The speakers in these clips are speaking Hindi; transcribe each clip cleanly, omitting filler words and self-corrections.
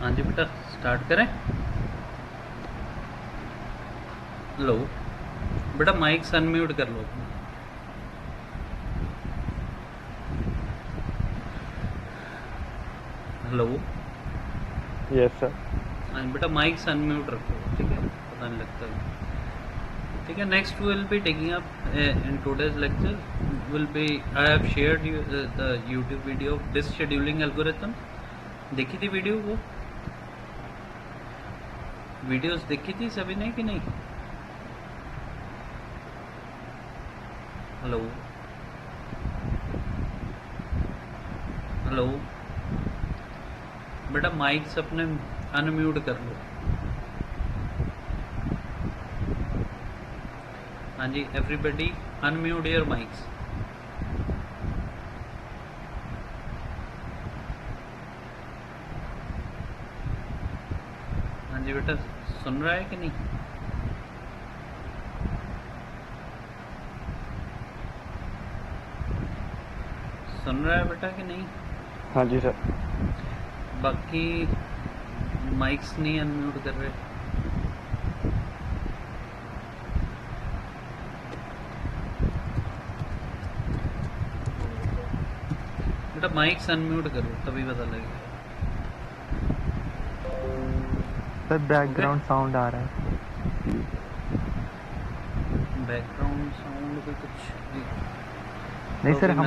हाँ जी बेटा, स्टार्ट करें। लो बेटा, माइक अनम्यूट कर लो अपना। हेलो। Yes sir. हाँ बेटा, माइक अनम्यूट रखो, ठीक है, पता नहीं लगता है। ठीक है, next will be taking up in today's lecture will be I have shared the YouTube video of this scheduling algorithm. देखी थी वीडियो वो? वीडियोस देखी थी सभी ने कि नहीं? हेलो हेलो बेटा, माइक्स अपने अनम्यूट कर लो। हाँ जी, एवरीबडी अनम्यूट योर माइक्स। हाँ जी बेटा, सुन रहा है कि नहीं? सुन रहा है बेटा कि नहीं? हाँ जी सर। बाकी माइक्स नहीं अनम्यूट कर रहे। बेटा माइक्स अनम्यूट करो तभी पता लगेगा। सर हो गया? बैकग्राउंड साउंड आ रहा है। बैकग्राउंड साउंड भी कुछ नहीं तो सर, भी मेरे को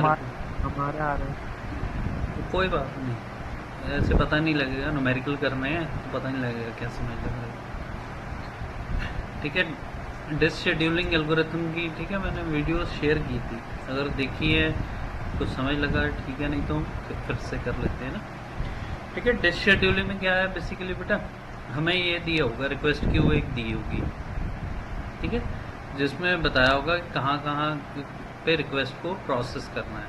हमारा आ रहा है। तो कोई बात नहीं, ऐसे पता नहीं लगेगा, न्यूमेरिकल करने हैं तो पता नहीं लगेगा क्या समझ लगेगा। ठीक है, डिस शेड्यूलिंग एल्गोरिथम की, ठीक है, मैंने वीडियो शेयर की थी, अगर देखी है कुछ समझ लगा ठीक है, नहीं तो फिर से कर लेते हैं ना। ठीक है, डिस शेड्यूलिंग में क्या है बेसिकली बेटा, हमें ये दिया होगा रिक्वेस्ट क्यू एक दी होगी, ठीक है, जिसमें बताया होगा कि कहाँ कहाँ पे रिक्वेस्ट को प्रोसेस करना है।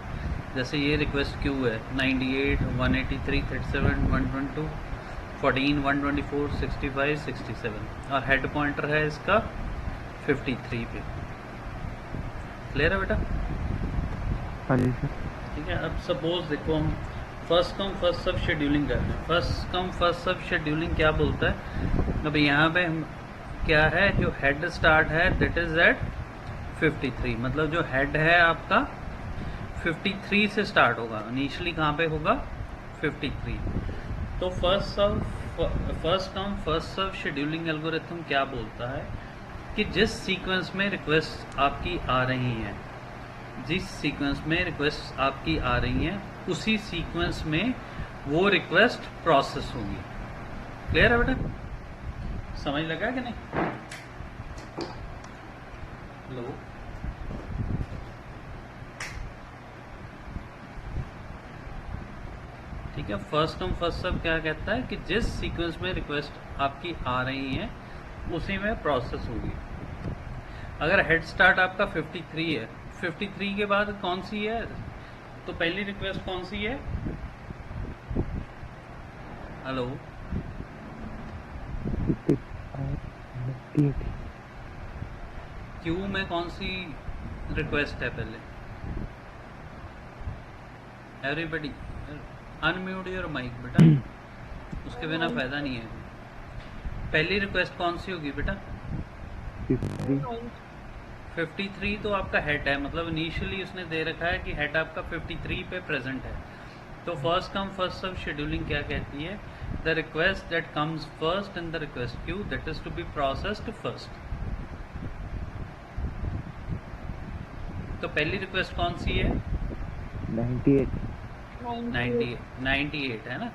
जैसे ये रिक्वेस्ट क्यू है 98, 183, 37, 122, 14, 124, 65, 67 और हेड पॉइंटर है इसका 53 पे। क्लियर है बेटा? हाँ जी सर। ठीक है, अब सपोज देखो हम first come first serve scheduling करते हैं। First come first serve scheduling क्या बोलता है? अब यहाँ पे हम क्या है, जो हेड स्टार्ट है दैट इज एट 53, मतलब जो हेड है आपका 53 से स्टार्ट होगा। इनिशियली कहाँ पे होगा? 53। तो first come first serve scheduling algorithm क्या बोलता है कि जिस सीक्वेंस में रिक्वेस्ट आपकी आ रही हैं, जिस सीक्वेंस में रिक्वेस्ट आपकी आ रही हैं उसी सीक्वेंस में वो रिक्वेस्ट प्रोसेस होगी। क्लियर है बेटा? समझ लगा कि नहीं? हेलो। ठीक है, फर्स्ट कम फर्स्ट सर्व क्या कहता है कि जिस सीक्वेंस में रिक्वेस्ट आपकी आ रही हैं उसी में प्रोसेस होगी। अगर हेड स्टार्ट आपका 53 है, 53 के बाद कौन सी है, तो पहली रिक्वेस्ट कौन सी है? हेलो। क्यू में कौन सी रिक्वेस्ट है पहले? एवरीबडी अनम्यूट योर माइक बेटा, उसके बिना फायदा नहीं है। पहली रिक्वेस्ट कौन सी होगी बेटा? 53 तो आपका हेड है, मतलब इनिशियली उसने दे रखा है कि हेड आपका 53 पे प्रेजेंट है। तो first come first serve scheduling क्या कहती है? The request that comes first in the request queue that is to be processed first. तो पहली रिक्वेस्ट कौन सी है? 98 है ना।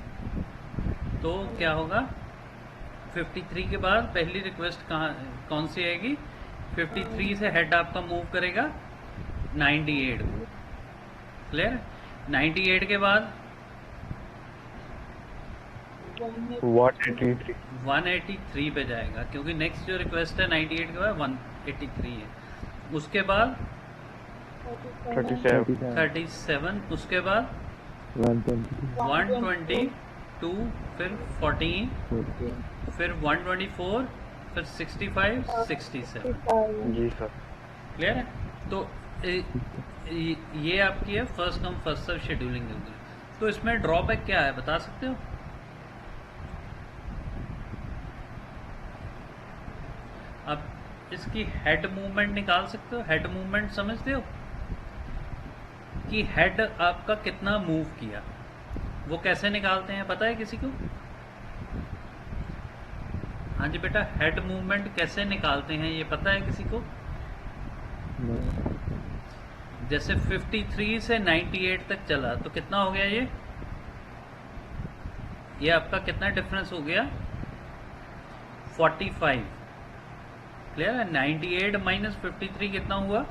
तो क्या होगा, 53 के बाद पहली रिक्वेस्ट कौन सी आएगी? 53 से हेड आपका मूव करेगा 98 को। क्लियर? 98 के बाद 183। 183 पे जाएगा, क्योंकि नेक्स्ट जो रिक्वेस्ट है 98 के बाद 183 है। उसके बाद 37। 37, उसके बाद 122, फिर 14, फिर 124, फिर 65, 67। जी सर। क्लियर है? तो ये आपकी है first come first serve scheduling algorithm. तो इसमें ड्रॉबैक क्या है बता सकते हो? अब इसकी हेड मूवमेंट निकाल सकते हो। हेड मूवमेंट समझते हो कि हेड आपका कितना मूव किया, वो कैसे निकालते हैं पता है किसी को? हाँ जी बेटा, हेड मूवमेंट कैसे निकालते हैं ये पता है किसी को? जैसे 53 से 98 तक चला तो कितना हो गया ये आपका कितना डिफरेंस हो गया? 45। क्लियर है? 98 माइनस 53 कितना हुआ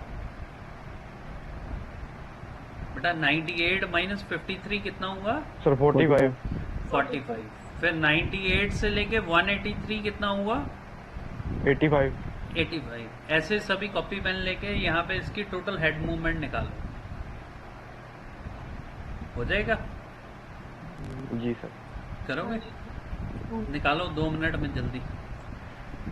बेटा? 98 माइनस 53 कितना हुआ? सर 45। 45। फिर 98 से लेके 183 कितना हुआ? 85। 85। ऐसे सभी कॉपी पेन लेके यहाँ पे इसकी टोटल हेड मूवमेंट निकालो, हो जाएगा? जी सर। करोगे? निकालो 2 मिनट में जल्दी।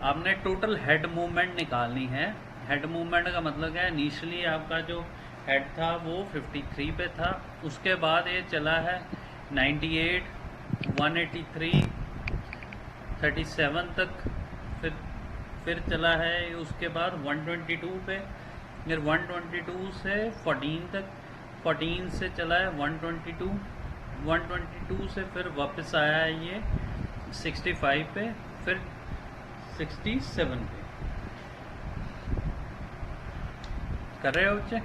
आपने टोटल हेड मूवमेंट निकालनी है। हेड मूवमेंट का मतलब क्या है? इनिशियली आपका जो हेड था वो 53 पे था, उसके बाद ये चला है 98, 183, 37 तक, फिर चला है उसके बाद 122 पे, फिर 122 से 14 तक, 14 से चला है 122, 122 से फिर वापस आया है ये 65 पे, फिर 67 पे। कर रहे हो बच्चे?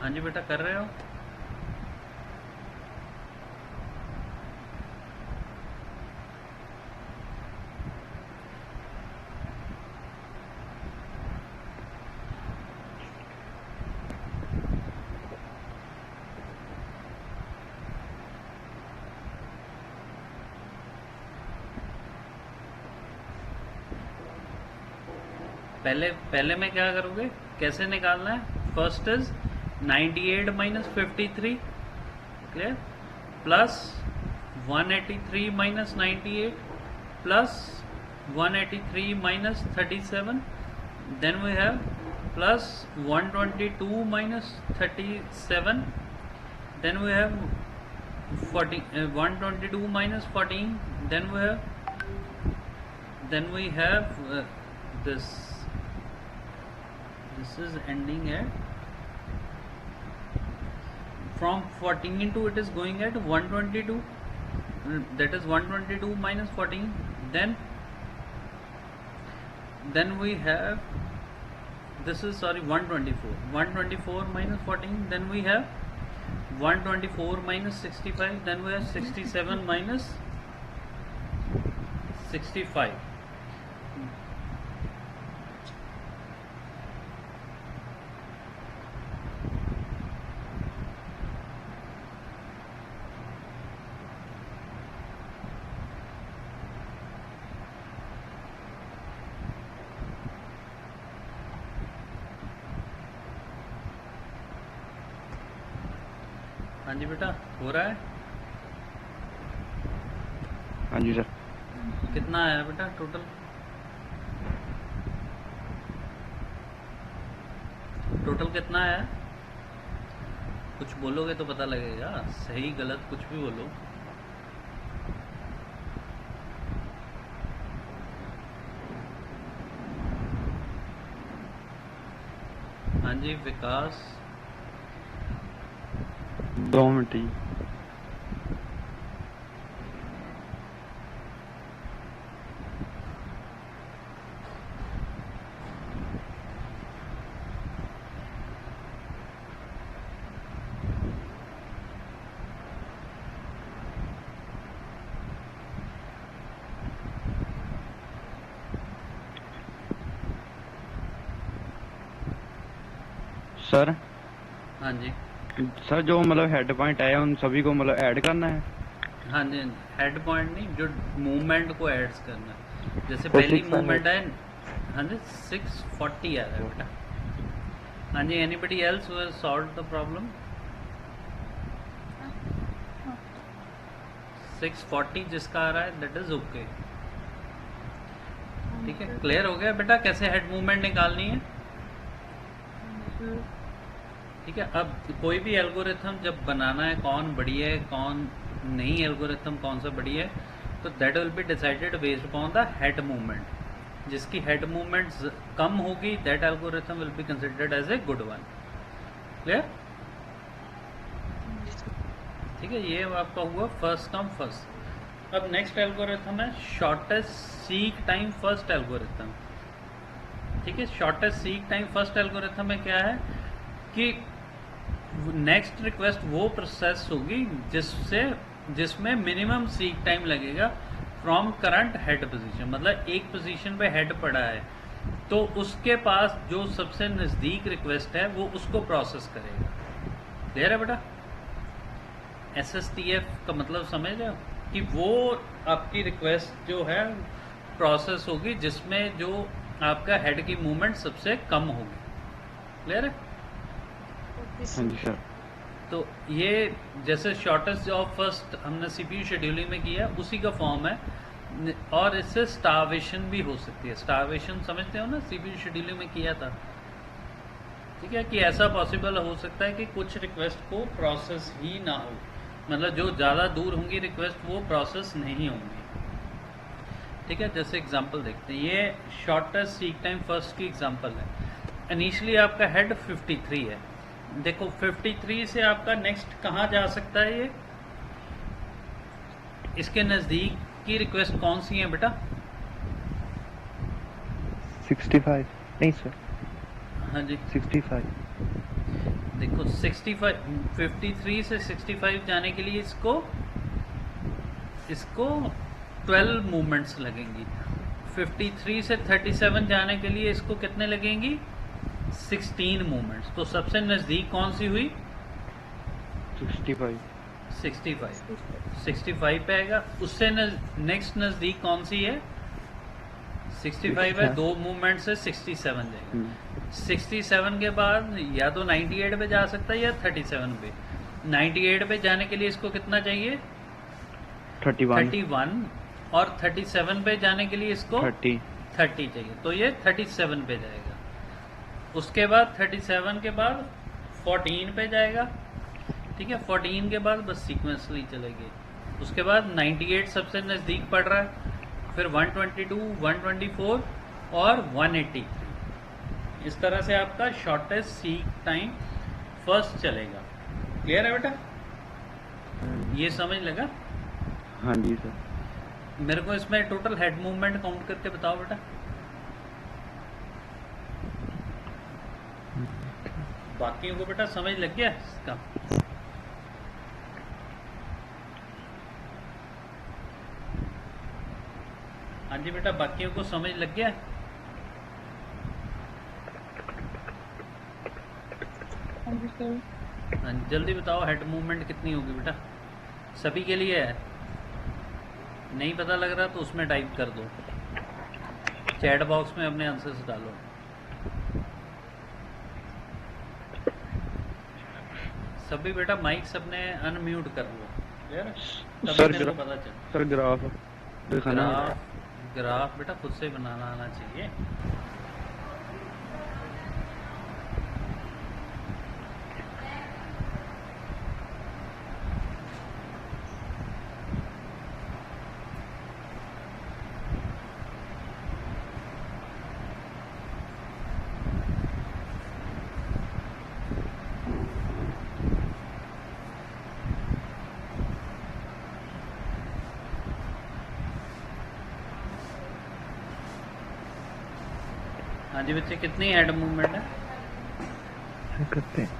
हाँ जी बेटा, कर रहे हो? पहले में क्या करोगे, कैसे निकालना है? First is 98 minus 53, clear, plus 183 minus 98 plus 183 minus 37, then we have plus 122 minus 37, then we have 122 minus 14, then we have this is ending at, from 14 to it is going at 122, that is 122 minus 14, then we have, this is 124 minus 14, then we have 124 minus 65, then we have 67 minus 65. हाँ जी बेटा, हो रहा है? हाँ जी सर। कितना आया बेटा टोटल? टोटल कितना आया? कुछ बोलोगे तो पता लगेगा, सही गलत कुछ भी बोलो। हाँ जी विकास। 2 मिनट जी। सर। हाँ जी सर जो मतलब हेड पॉइंट आया उन सभी को मतलब ऐड करना है? हाँ जी, हेड पॉइंट नहीं, जो मूवमेंट को ऐड करना है। जैसे तो पहली 600 मूवमेंट है, हाँ जी 640 आ रहा है बेटा। हाँ जी, anybody else who has solved the problem? 640 जिसका आ रहा है दैट इज ओके। ठीक है, क्लियर हो गया बेटा कैसे हेड मूवमेंट निकालनी है? ठीक है, अब कोई भी एल्गोरिथम जब बनाना है, कौन बढ़िया है कौन नहीं, एल्गोरिथम कौन सा बढ़िया है, तो that will be decided based upon the head movement. जिसकी हेड मूवमेंट कम होगी that algorithm will be considered as a good one. Clear? ठीक है, ये आपका हुआ फर्स्ट कम फर्स्ट. अब नेक्स्ट एल्गोरिथम है shortest seek time first algorithm. ठीक है, shortest seek time first algorithm में क्या है कि नेक्स्ट रिक्वेस्ट वो प्रोसेस होगी जिसमें मिनिमम सीक टाइम लगेगा फ्रॉम करंट हेड पोजीशन. मतलब एक पोजीशन पे हेड पड़ा है तो उसके पास जो सबसे नज़दीक रिक्वेस्ट है वो उसको प्रोसेस करेगा. क्लियर है बेटा? SSTF का मतलब समझ रहे हो कि वो आपकी रिक्वेस्ट जो है प्रोसेस होगी जिसमें जो आपका हेड की मूवमेंट सबसे कम होगी. क्लियर है? हाँ जी सर. तो ये जैसे शॉर्टेस्ट ऑफ फर्स्ट हमने CPU शेड्यूलिंग में किया उसी का फॉर्म है. और इससे स्टारवेशन भी हो सकती है. स्टारवेशन समझते हो ना, CPU शेड्यूलिंग में किया था. ठीक है, कि ऐसा पॉसिबल हो सकता है कि कुछ रिक्वेस्ट को प्रोसेस ही ना हो. मतलब जो ज़्यादा दूर होंगी रिक्वेस्ट वो प्रोसेस नहीं होंगी. ठीक है, जैसे एग्जांपल देखते हैं. ये शॉर्टेस्ट सीक टाइम फर्स्ट की एग्जांपल है. इनिशियली आपका हेड 53 है. देखो 53 से आपका नेक्स्ट कहाँ जा सकता है? ये इसके नज़दीक की रिक्वेस्ट कौन सी है बेटा? 65 नहीं सर. हाँ जी, 65. देखो 65 53 से 65 जाने के लिए इसको 12 मूवमेंट्स लगेंगी. 53 से 37 जाने के लिए इसको कितने लगेंगी? 16 मूवमेंट्स. तो सबसे नज़दीक कौन सी हुई? 65. 65 पे आएगा. उससे नेक्स्ट नज़दीक कौन सी है? 65 है. 2 मूवमेंट से 67 जाएगा. 67 के बाद या तो 98 पे जा सकता है या 37 पे. 98 पे जाने के लिए इसको कितना चाहिए? 31. और 37 पे जाने के लिए इसको 30. 30 चाहिए. तो ये 37 पे जाएगा. उसके बाद 37 के बाद 14 पे जाएगा. ठीक है, 14 के बाद बस सीक्वेंसली चलेगी. उसके बाद 98 सबसे नज़दीक पड़ रहा है. फिर 122, 124 और 183. इस तरह से आपका शॉर्टेस्ट सीक टाइम फर्स्ट चलेगा. क्लियर है बेटा? ये समझ लगा? हाँ जी सर. मेरे को इसमें टोटल हेड मूवमेंट काउंट करके बताओ बेटा. बाकियों को बेटा समझ लग गया इसका? हाँ जी बेटा, बाकियों को समझ लग गया? हाँ, जल्दी बताओ हेड मूवमेंट कितनी होगी बेटा? सभी के लिए है. नहीं पता लग रहा तो उसमें टाइप कर दो, चैट बॉक्स में अपने आंसर्स डालो. सभी बेटा माइक्स अपने अनम्यूट कर लो. क्लियर? तभी सर मेरे को पता चल. सर ग्राफ दिखाना. ग्राफ बेटा खुद से बनाना आना चाहिए. हाँ जी बच्चे, कितनी हेड मूवमेंट है? करते हैं.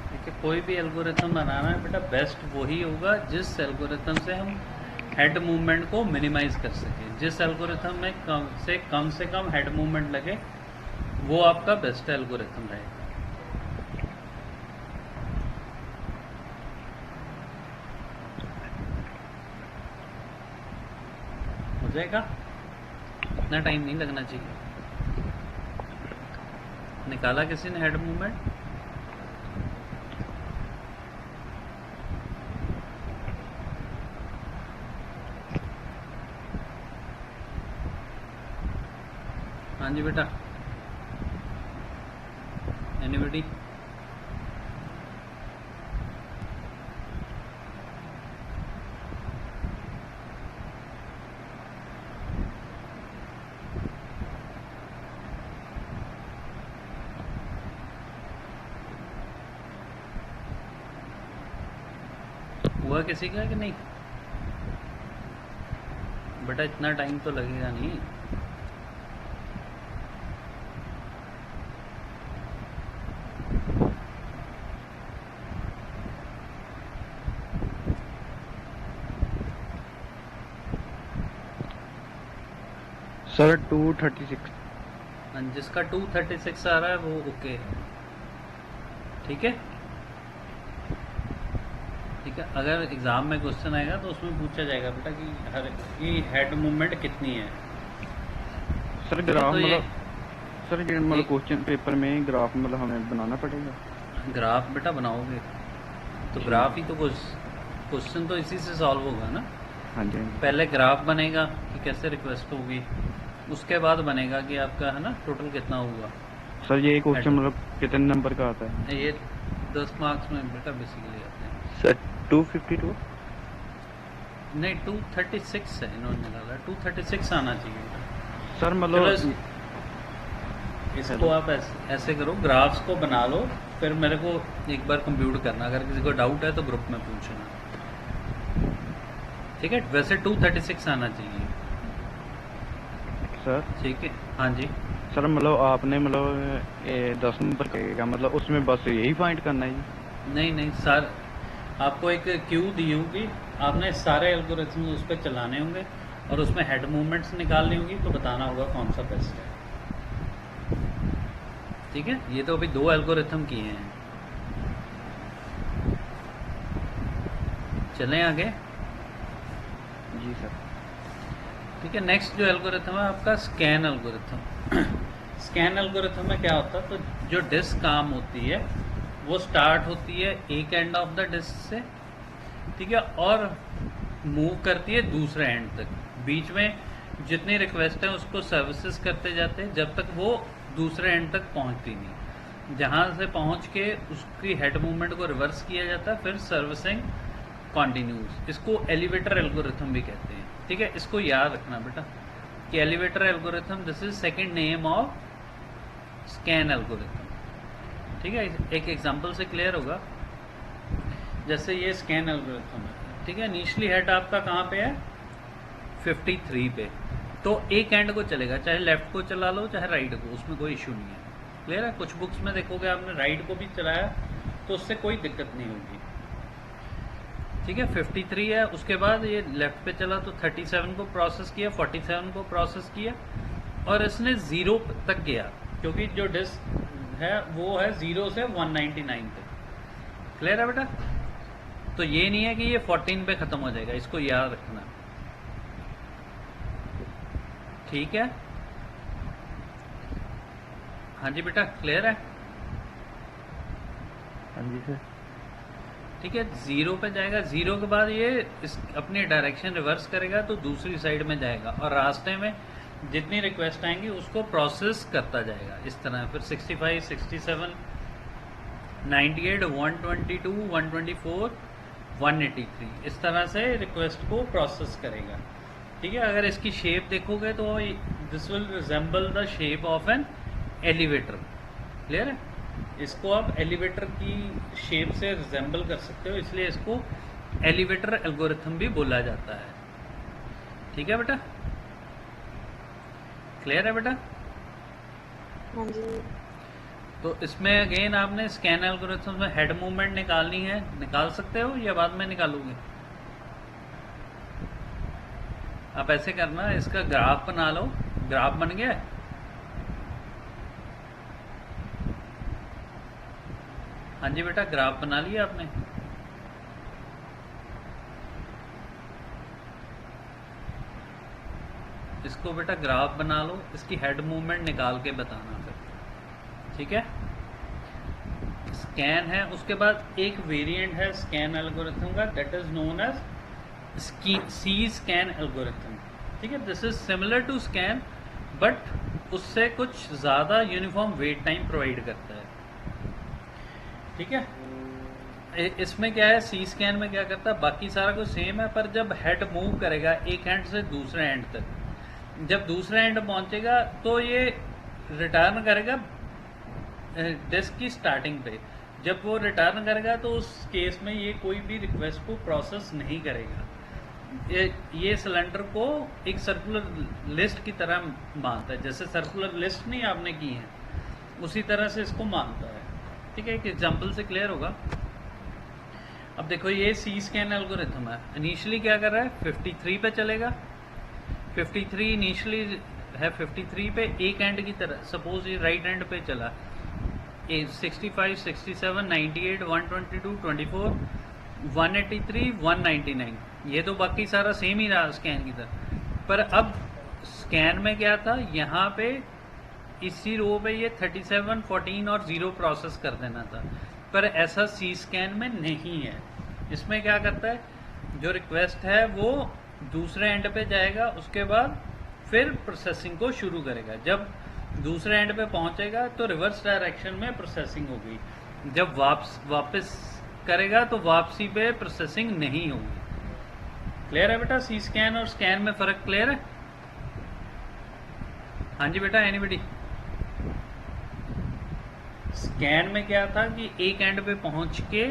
देखिए, कोई भी एल्गोरिथम बनाना है बेटा, बेस्ट वही होगा जिस एल्गोरिथम से हम हेड मूवमेंट को मिनिमाइज कर सके. जिस एल्गोरिथम में कम से कम हेड मूवमेंट लगे वो आपका बेस्ट एल्गोरिथम रहेगा. हो जाएगा? इतना टाइम नहीं लगना चाहिए. निकाला किसी ने हेड मूवमेंट? हाँ जी बेटा, एनीबडी? हुआ किसी का कि नहीं? बेटा इतना टाइम तो लगेगा नहीं। सर 236। जिसका 236 आ रहा है वो ओके है। ठीक है, ठीक है। अगर एग्जाम में क्वेश्चन आएगा तो उसमें पूछा जाएगा बेटा कि हर की हेड मूवमेंट कितनी है। सर ग्राफ तो ये मतलब सर ये मतलब एक क्वेश्चन पेपर में ग्राफ मतलब हमें बनाना पड़ेगा। ग्राफ बेटा बनाओगे तो जी ग्राफ ही तो क्वेश्चन तो इसी से सॉल्व होगा ना। हाँ जी हाँ जी। पहले ग्राफ बनेगा कि कैसे रिक्वेस्ट होगी, उसके बाद बनेगा कि आपका है ना टोटल कितना होगा सर ये क्वेश्चन हेड। मतलब कितने नंबर का आता है? ये 10 मार्क्स में बेटा बेसिकली आते हैं। Sir, 252? नहीं 236 है इन्होंने निकाला, 236 आना चाहिए बेटा। सर चलो मतलब इसको हेलो आप ऐसे करो, ग्राफ्स को बना लो, फिर मेरे को एक बार कंप्यूट करना। अगर किसी को डाउट है तो ग्रुप में पूछना। ठीक है, वैसे 236 आना चाहिए। सर ठीक है, हाँ जी। सर मतलब आपने मतलब 10 नंबर कहेगा मतलब उसमें बस यही फाइंड करना है जी? नहीं नहीं सर, आपको एक क्यू दी होगी, आपने सारे एल्गोरिथम उस पर चलाने होंगे और उसमें हेड मूवमेंट्स निकालनी होगी, तो बताना होगा कौन सा बेस्ट है। ठीक है, ये तो अभी 2 एल्गोरिथम किए हैं। चलें आगे। जी सर। ठीक है, नेक्स्ट जो एल्गोरिथम है आपका स्कैन एल्गोरिथम। स्कैन एल्गोरिथम में क्या होता है, तो जो डिस्क काम होती है वो स्टार्ट होती है एक एंड ऑफ द डिस्क से, ठीक है, और मूव करती है दूसरे एंड तक। बीच में जितनी रिक्वेस्ट है उसको सर्विसेज करते जाते हैं जब तक वो दूसरे एंड तक पहुंचती नहीं। जहां से पहुंच के उसकी हेड मूवमेंट को रिवर्स किया जाता है, फिर सर्विसिंग कॉन्टिन्यूस। इसको एलिवेटर एल्गोरिथम भी कहते हैं। ठीक है, इसको याद रखना बेटा कि elevator algorithm this is second name of scan algorithm. ठीक है, एक एग्जांपल से क्लियर होगा। जैसे ये स्कैन एल्गोरिथम है, ठीक है, निचली हेड आपका कहाँ पे है, 53 पे। तो एक एंड को चलेगा, चाहे लेफ्ट को चला लो चाहे राइट को, उसमें कोई इशू नहीं है। क्लियर है? कुछ बुक्स में देखोगे आपने राइट को भी चलाया तो उससे कोई दिक्कत नहीं होगी। ठीक है, 53 है, उसके बाद ये लेफ्ट पे चला तो 37 को प्रोसेस किया, 47 को प्रोसेस किया, और इसने 0 तक गया, क्योंकि जो डिस्क है वो है 0 से 199 तक। क्लियर है बेटा? तो ये नहीं है कि ये 14 पे खत्म हो जाएगा, इसको याद रखना। ठीक है, हाँ जी बेटा, क्लियर है? हाँ जी सर। ठीक है, 0 पे जाएगा, 0 के बाद ये अपनी डायरेक्शन रिवर्स करेगा तो दूसरी साइड में जाएगा, और रास्ते में जितनी रिक्वेस्ट आएंगी उसको प्रोसेस करता जाएगा इस तरह। फिर 65, 67, 98, 122, 124, 183 इस तरह से रिक्वेस्ट को प्रोसेस करेगा। ठीक है, अगर इसकी शेप देखोगे तो this will resemble the shape of an elevator. Clear है? इसको आप एलिवेटर की शेप से रिजेंबल कर सकते हो, इसलिए इसको एलिवेटर एल्गोरिथम भी बोला जाता है। ठीक है बेटा? क्लियर है बेटा? हाँ जी। तो इसमें अगेन आपने स्कैन एल्गोरिथम में हेड मूवमेंट निकालनी है, निकाल सकते हो या बाद में निकालोगे? आप ऐसे करना, इसका ग्राफ बना लो। ग्राफ बन गया है? हाँ जी बेटा, ग्राफ बना लिया आपने? इसको बेटा ग्राफ बना लो, इसकी हेड मूवमेंट निकाल के बताना फिर। ठीक है, स्कैन है, उसके बाद एक वेरिएंट है स्कैन एल्गोरिथम का, that is known as C scan algorithm. ठीक है, this is similar to scan but उससे कुछ ज़्यादा यूनिफॉर्म वेट टाइम प्रोवाइड करता है। ठीक है, इसमें क्या है, सी स्कैन में क्या करता है, बाकी सारा कुछ सेम है, पर जब हेड मूव करेगा एक एंड से दूसरे एंड तक, जब दूसरे एंड पहुंचेगा तो ये रिटर्न करेगा डिस्क की स्टार्टिंग पे। जब वो रिटर्न करेगा तो उस केस में ये कोई भी रिक्वेस्ट को प्रोसेस नहीं करेगा। ये सिलेंडर को एक सर्कुलर लिस्ट की तरह मानता है, जैसे सर्कुलर लिस्ट नहीं आपने की है उसी तरह से इसको मानता है। ठीक है, एक एग्जांपल से क्लियर होगा। अब देखो ये सी स्कैन एल्गोरिथम है, इनिशियली क्या कर रहा है 53 पे चलेगा, 53 इनिशियली है 53 पे एक एंड की तरह, सपोज ये राइट एंड पे चला 65, 67, 98, 122, 24, 183, 199, ये तो बाकी सारा सेम ही रहा स्कैन की तरह। पर अब स्कैन में क्या था, यहाँ पे इसी रो पे ये 37, 14 और 0 प्रोसेस कर देना था, पर ऐसा सी स्कैन में नहीं है। इसमें क्या करता है, जो रिक्वेस्ट है वो दूसरे एंड पे जाएगा, उसके बाद फिर प्रोसेसिंग को शुरू करेगा। जब दूसरे एंड पे पहुंचेगा तो रिवर्स डायरेक्शन में प्रोसेसिंग होगी, जब वापस करेगा तो वापसी पे प्रोसेसिंग नहीं होगी। क्लियर है बेटा, सी स्कैन और स्कैन में फर्क क्लियर है? हाँ जी बेटा, एनीबडी? स्कैन में क्या था कि एक एंड पे पहुंच के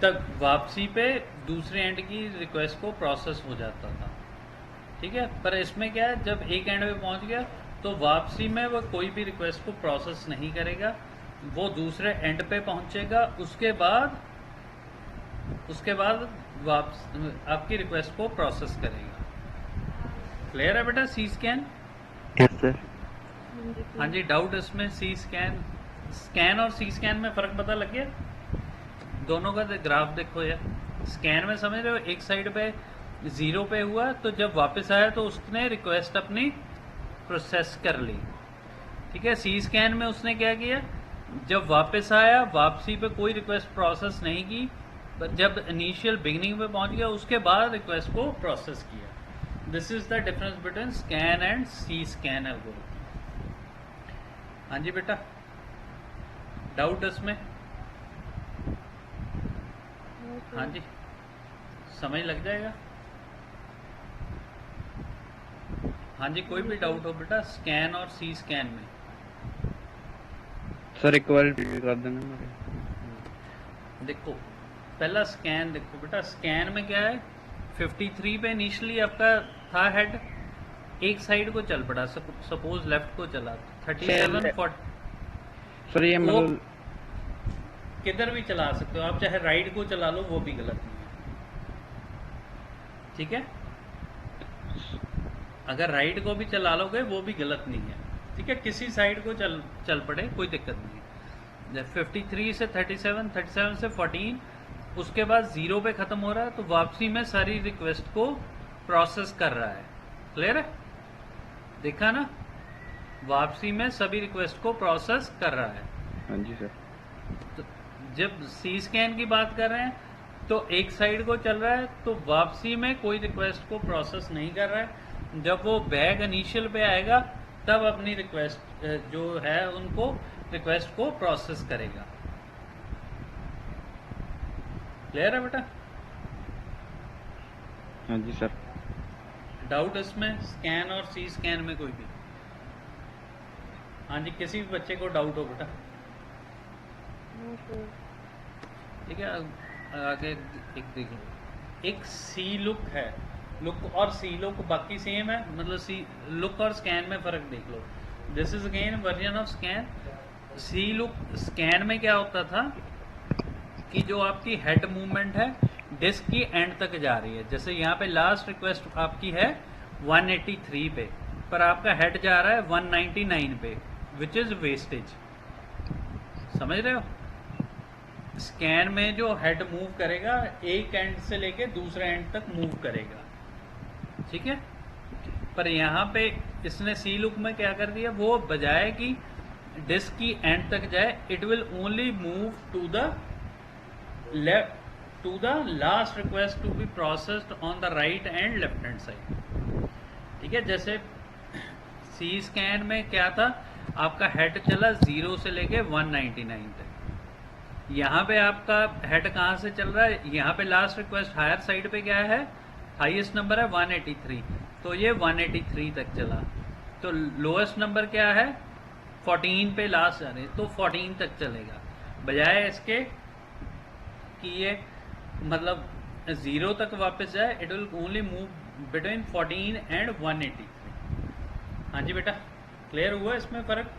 तक वापसी पे दूसरे एंड की रिक्वेस्ट को प्रोसेस हो जाता था। ठीक है, पर इसमें क्या है, जब एक एंड पे पहुंच गया तो वापसी में वो कोई भी रिक्वेस्ट को प्रोसेस नहीं करेगा, वो दूसरे एंड पे पहुंचेगा, उसके बाद वापस आपकी रिक्वेस्ट को प्रोसेस करेगा। क्लियर है बेटा, सी स्कैन? Yes sir. हाँ जी, डाउट इसमें? सी स्कैन और सी स्कैन में फर्क पता लग गया? दोनों का ग्राफ देखो यार, स्कैन में समझ रहे हो, एक साइड पे 0 पे हुआ तो जब वापस आया तो उसने रिक्वेस्ट अपनी प्रोसेस कर ली। ठीक है, सी स्कैन में उसने क्या किया, जब वापस आया वापसी पे कोई रिक्वेस्ट प्रोसेस नहीं की, पर जब इनिशियल बिगिनिंग पे पहुंच गया उसके बाद रिक्वेस्ट को प्रोसेस किया। This is the difference between scan and C scan algorithm. हाँ जी बेटा, डाउट इसमें? हाँ जी, समझ लग जाएगा? हाँ जी, कोई भी डाउट हो बेटा स्कैन और सी स्कैन में? सर एक बार रिपीट कर देना मेरे। देखो पहला स्कैन देखो बेटा, स्कैन में क्या है 53 पे इनिशियली आपका था हेड, एक साइड को चल पड़ा, सपोज लेफ्ट को चला 37, 40। सर ये वो मतलब किधर भी चला सकते हो आप, चाहे राइट को चला लो वो भी गलत नहीं है। ठीक है, अगर राइट को भी चला लोगे वो भी गलत नहीं है। ठीक है, किसी साइड को चल पड़े कोई दिक्कत नहीं है। जब 53 से 37, 37 से 14, उसके बाद 0 पे खत्म हो रहा है तो वापसी में सारी रिक्वेस्ट को प्रोसेस कर रहा है। क्लियर है? देखा ना, वापसी में सभी रिक्वेस्ट को प्रोसेस कर रहा है। हाँ जी सर। तो जब सी स्कैन की बात कर रहे हैं तो एक साइड को चल रहा है तो वापसी में कोई रिक्वेस्ट को प्रोसेस नहीं कर रहा है। जब वो बैग इनिशियल पे आएगा तब अपनी रिक्वेस्ट जो है उनको रिक्वेस्ट को प्रोसेस करेगा। क्लियर है बेटा? हाँ जी सर। डाउट इसमें स्कैन और सी स्कैन में कोई भी? हाँ जी, किसी भी बच्चे को डाउट हो बेटा? ठीक है, आगे एक देख लो, एक सी लुक है, लुक और सी लुक बाकी सेम है, मतलब सी लुक और स्कैन में फर्क देख लो। This is again version of scan. See look scan में क्या होता था कि जो आपकी हेड मूवमेंट है डिस्क की एंड तक जा रही है, जैसे यहाँ पे लास्ट रिक्वेस्ट आपकी है 183 पे, पर आपका हेड जा रहा है 199 पे, विच इज वेस्टेज। समझ रहे हो? स्कैन में जो हेड मूव करेगा एक एंड से लेके दूसरे एंड तक मूव करेगा। ठीक है, पर यहाँ पे इसने सी लुक में क्या कर दिया, वो बजाय कि डिस्क की एंड तक जाए, it will only move to the left, to the last request to be processed on the right and left hand side. ठीक है, जैसे सी स्कैन में क्या था, आपका हेड चला 0 से लेके 199 तक। यहाँ पे आपका हेड कहाँ से चल रहा है, यहाँ पे लास्ट रिक्वेस्ट हायर साइड पे क्या है, हाईएस्ट नंबर है 183, तो ये 183 तक चला। तो लोएस्ट नंबर क्या है 14 पे लास्ट जा रहे, तो 14 तक चलेगा। बजाय इसके कि ये मतलब 0 तक वापस जाए, it will only move between 14 and 183। हाँ जी बेटा, क्लियर हुआ इसमें फर्क?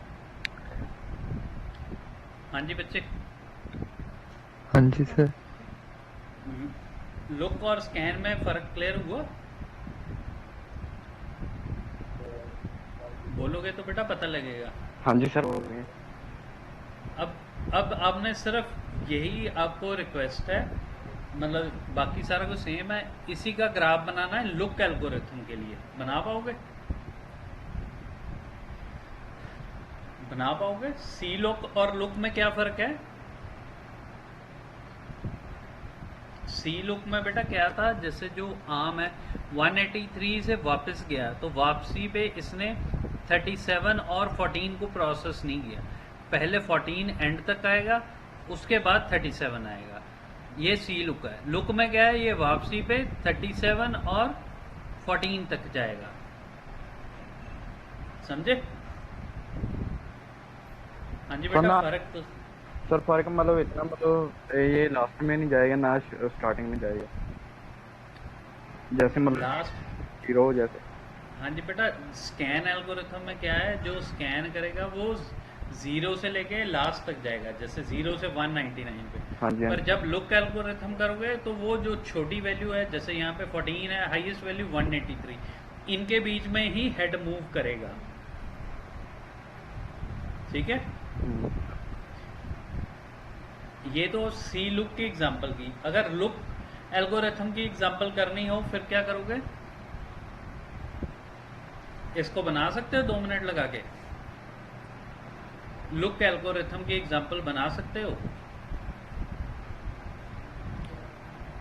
हाँ जी बच्चे, हाँ जी सर। लुक और स्कैन में फर्क क्लियर हुआ? बोलोगे तो बेटा पता लगेगा। हाँ जी सर, बोल रहे हैं। अब आपने सिर्फ यही आपको रिक्वेस्ट है, मतलब बाकी सारा कुछ सेम है, इसी का ग्राफ बनाना है लुक एल्गोरिथम के लिए। बना पाओगे? बना पाओगे? सी लुक और लुक में क्या फर्क है? सी लुक में बेटा क्या था, जैसे जो आर्म है 183 से वापस गया तो वापसी पे इसने 37 और 14 को प्रोसेस नहीं किया। पहले 14 एंड तक आएगा, उसके बाद 37 आएगा। ये सी लुक है। लुक में क्या है, ये वापसी पे 37 और 14 तक जाएगा। समझे? हाँ जी बेटा, वरना- फर्क तो सर फर्क मतलब इतना, मतलब ये लास्ट में नहीं जाएगा ना स्टार्टिंग में जाएगा, जैसे मतलब लास्ट। 0 जैसे। हाँ जी बेटा, स्कैन एल्गोरिथम में क्या है, जो स्कैन करेगा वो 0 से लेके लास्ट तक जाएगा, जैसे 0 से 199 पे। हाँ जी, हाँ पर जी। जब लुक एल्गोरिथम करोगे तो वो जो छोटी वैल्यू है, जैसे यहाँ पे 14 है, हाईएस्ट वैल्यू 183, इनके बीच में ही हेड मूव करेगा। ठीक है? ये तो सी लुक की एग्जांपल की। अगर लुक एल्गोरिथम की एग्जांपल करनी हो फिर क्या करोगे? इसको बना सकते हो 2 मिनट लगा के? लुक एल्गोरिथम की एग्जांपल बना सकते हो?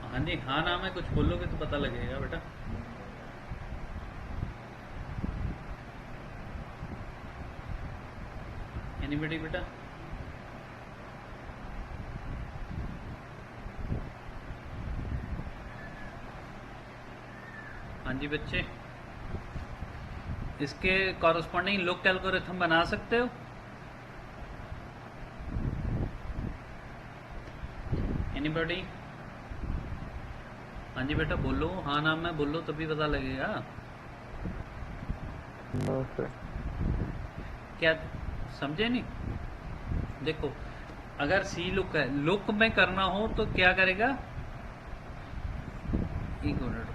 हाँ जी, हाँ नाम है, कुछ बोलोगे तो पता लगेगा बेटा। एनीबडी बेटा? हाँ जी बच्चे, इसके कॉरस्पॉन्डिंग लुक एल्गोरिथम बना सकते हो? एनीबॉडी? हाँ जी बेटा बोलो, हाँ नाम में बोलो तभी पता लगेगा। No sir. क्या समझे नहीं? देखो, अगर सी लुक है, लुक में करना हो तो क्या करेगा? एक मिनट रुको।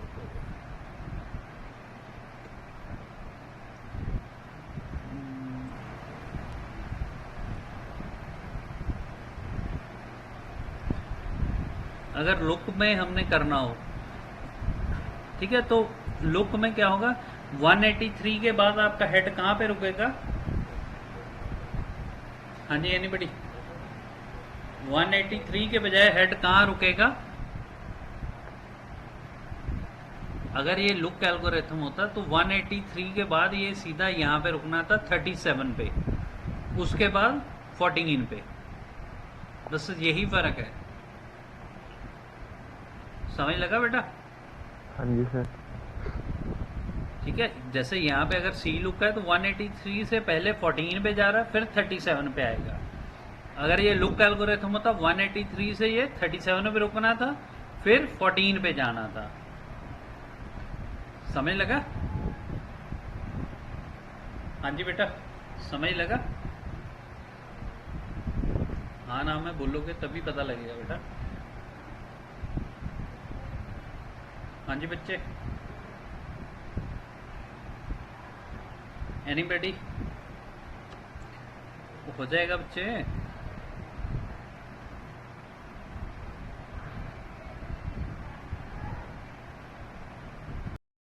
अगर लुक में हमने करना हो, ठीक है, तो लुक में क्या होगा, 183 के बाद आपका हेड कहां पे रुकेगा? हाँ जी एनीबडी? 183 के बजाय हेड कहां रुकेगा? अगर ये लुक एल्गोरिथम होता तो 183 के बाद ये सीधा यहां पे रुकना था 37 पे, उसके बाद 14 पे। बस यही फर्क है। समझ लगा बेटा? हाँ जी सर। ठीक है, जैसे यहाँ पे अगर सी लुक है तो 183 से पहले 14 पे जा रहा है, फिर 37 पे आएगा। अगर ये लुक एल्गोरिथम होता 183 से ये 37 पे रुकना था, फिर 14 पे जाना था। समझ लगा? हाँ जी बेटा, समझ लगा? हाँ नाम है बोलोगे तभी पता लगेगा बेटा। हाँ जी बच्चे, एनीबडी? हो जाएगा बच्चे?